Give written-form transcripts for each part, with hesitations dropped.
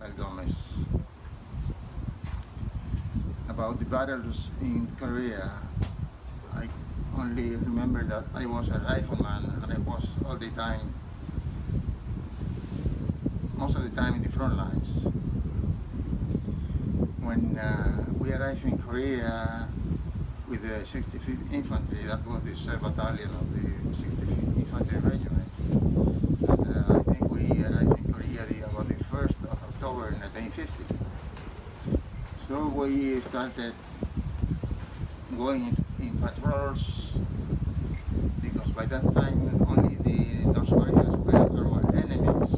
Gomez. About the battles in Korea, I only remember that I was a rifleman and I was all the time, most of the time in the front lines. When we arrived in Korea with the 65th Infantry, that was the 3rd Battalion of the 65th Infantry Regiment. And I think we arrived in Korea about the 1st of October 1950. So we started going in patrols, because by that time only the North Koreans were our enemies.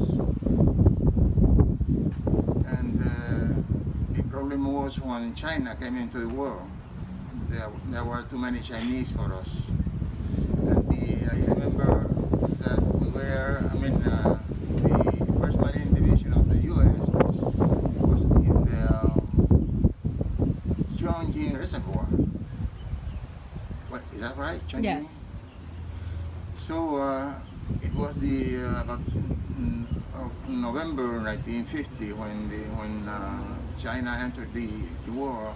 And the problem was when China came into the war, there were too many Chinese for us. And I remember that we were, the 1st Marine Division of the U.S. was in the JUAN Reservoir. What, is that right? Chongqing? Yes. So it was the about November 1950 when China entered the war,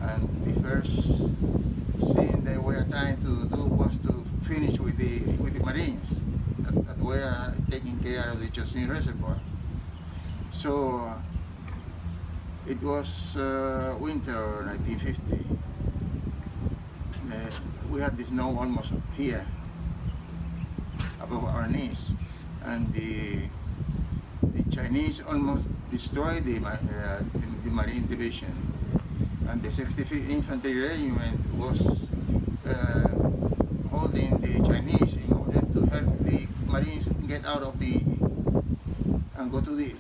and the first thing they were trying to do was to finish with the Marines that were taking care of the Chosin Reservoir. So it was winter 1950. We had the snow almost here, above our knees, and the Chinese almost destroyed the Marine Division, and the 65th Infantry Regiment was holding the Chinese in order to help the Marines get out of and go to the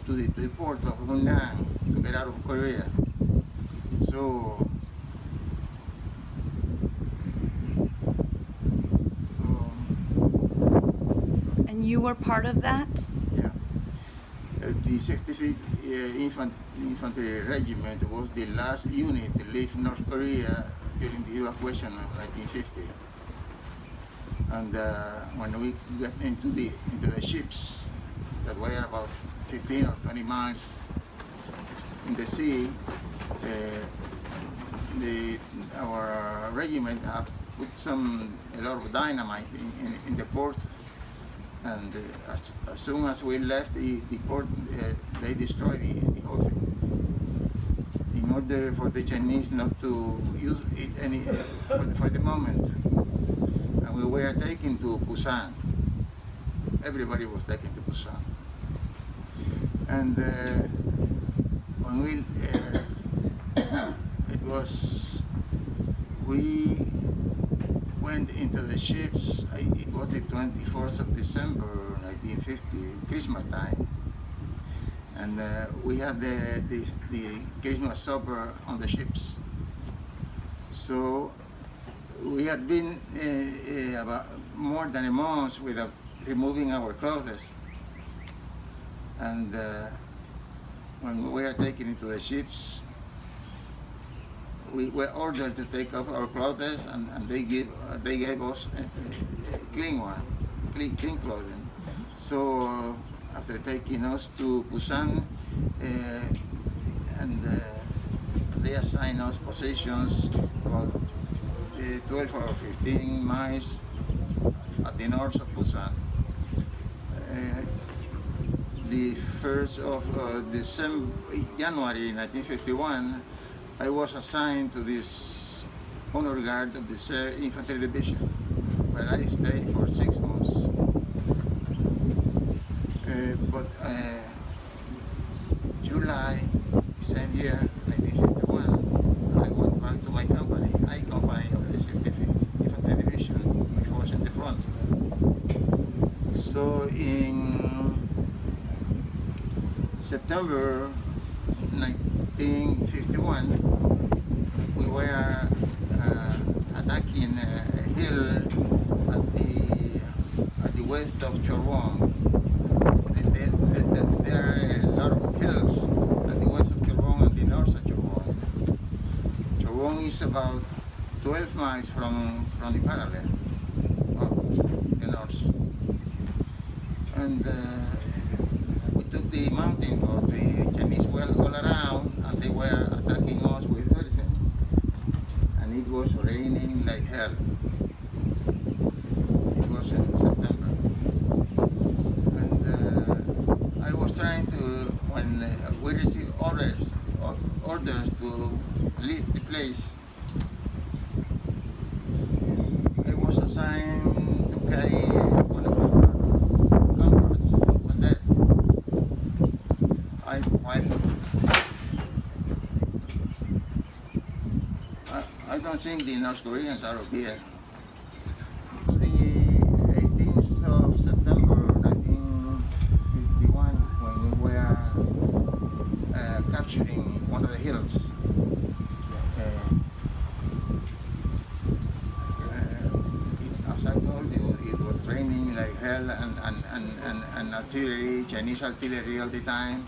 port of Hunan to get out of Korea. So And you were part of that? yeah. The 65th Infantry Regiment was the last unit to leave North Korea during the evacuation of 1950. And when we got into the ships that were about 15 or 20 miles in the sea, our regiment put a lot of dynamite in the port. And as soon as we left the port, they destroyed the whole thing, in order for the Chinese not to use it for the moment. And we were taken to Busan. Everybody was taken to Busan. And when we went into the ships, it was the 24th of December 1950, Christmas time, and we had the Christmas supper on the ships. So we had been about more than a month without removing our clothes, and when we were taken into the ships, we were ordered to take off our clothes, and they gave us clean clothing. So after taking us to Busan, and they assigned us positions about 12 or 15 miles at the north of Busan. The 1st of January 1951, I was assigned to this honor guard of the 3rd Infantry Division, where I stayed for 6 months. But July, same year, 1951, I went back to my company, company of the 65th Infantry Division, which was in the front. So in September 1951, we were attacking a hill at the west of Chorwon. There are a lot of hills at the west of Chorwon and the north of Chorwon. Chorwon is about 12 miles from the parallel of the north. And we took the mountain, or the Chinese were all around, and they were attacking us with everything. And it was raining like hell. It was in September. And I was trying to, when we received orders to leave the place, I was assigned to carry one of our comrades was dead. I don't think the North Koreans are here. The 18th of September 1951, when we were capturing one of the hills. As I told you, it was raining like hell, and artillery, Chinese artillery all the time.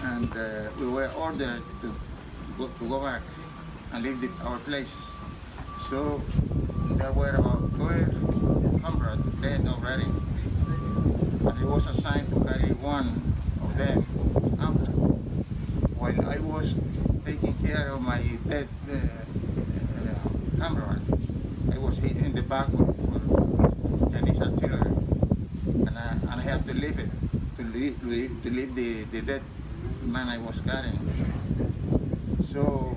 And we were ordered to go back and leave our place. So there were about 12 comrades dead already. And I was assigned to carry one of them out. While I was taking care of my dead comrade, I was hit in the back with Chinese artillery. And I had to leave it, to leave the dead man I was carrying. So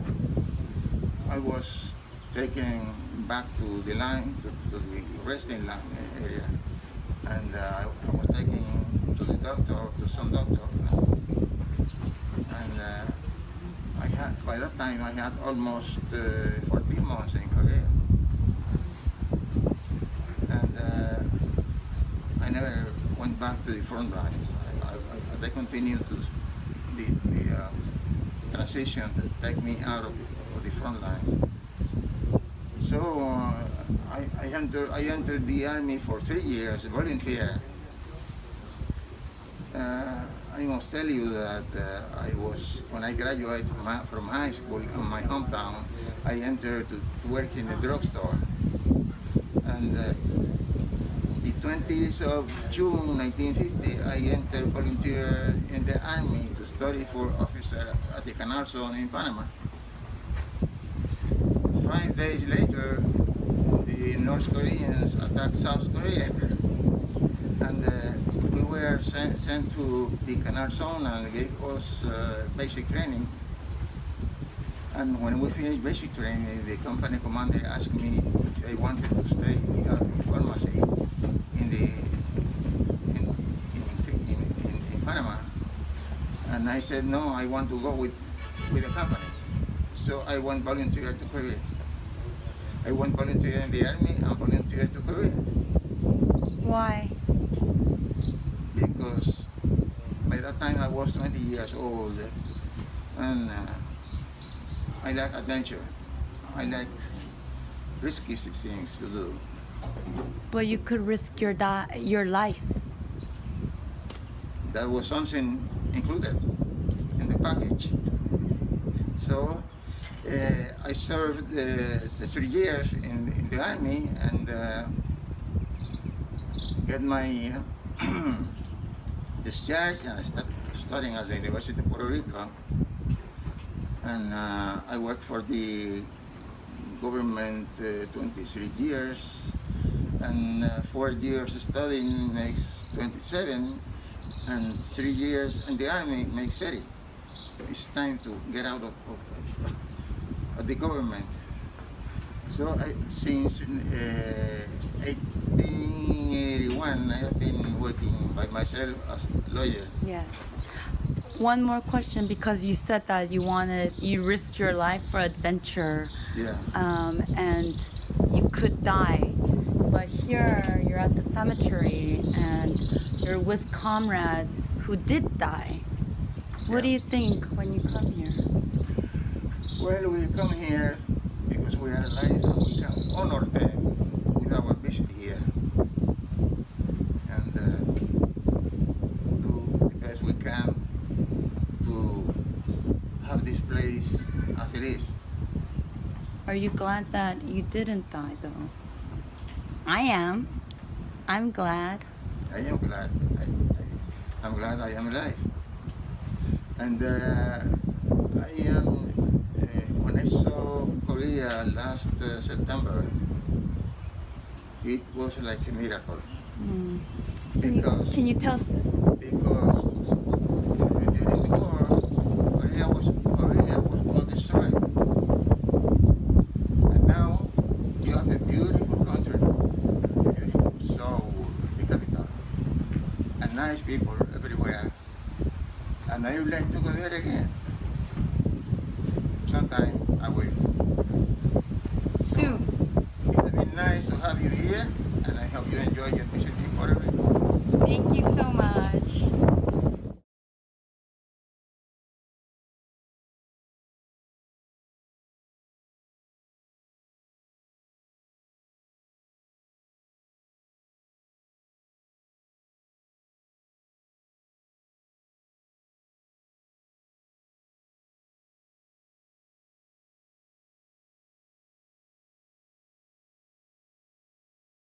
I was taken back to the line, to the resting line area, and I was taken to the doctor, to some doctor, and by that time I had almost 14 months in Korea, and I never went back to the front lines. I continued to the transition to take me out of the front lines. So I entered the army for 3 years, volunteer. I must tell you that when I graduated from high school in my hometown, I entered to work in a drugstore. And the 20th of June 1950, I entered volunteer in the army to study for officer at the Canal Zone in Panama. 5 days later, the North Koreans attacked South Korea, and we were sent to the Canal Zone and gave us basic training. And when we finished basic training, the company commander asked me if I wanted to stay at the pharmacy in Panama, and I said no, I want to go with the company. So I went volunteer to Korea. I went volunteer in the army and volunteer to Korea. Why? Because by that time I was 20 years old, and I like adventure. I like risky things to do. But you could risk your life. That was something included in the package. So I served the 3 years in the army and get my discharge, and I started studying at the University of Puerto Rico. And I worked for the government 23 years, and 4 years studying makes 27, and 3 years in the army makes 30. It's time to get out of the government. So since 1881, I have been working by myself as a lawyer. Yes. One more question, because you said that you risked your life for adventure. Yeah. And you could die. But here you're at the cemetery and you're with comrades who did die. What do you think when you come here? Well, we come here because we are alive and we can honor them with our visit here. And do the best we can to have this place as it is. Are you glad that you didn't die, though? I am. I'm glad. I am glad. I'm glad I am alive. And when I saw Korea last September, it was like a miracle Mm. because Can you tell? because during the war, Korea was all destroyed, and now you have a beautiful country, beautiful Seoul, the capital, and nice people everywhere, and I would like to go there again. Sometime I will. Soon. It has been nice to have you here, and I hope you enjoy your visit in Puerto Rico. Thank you so much.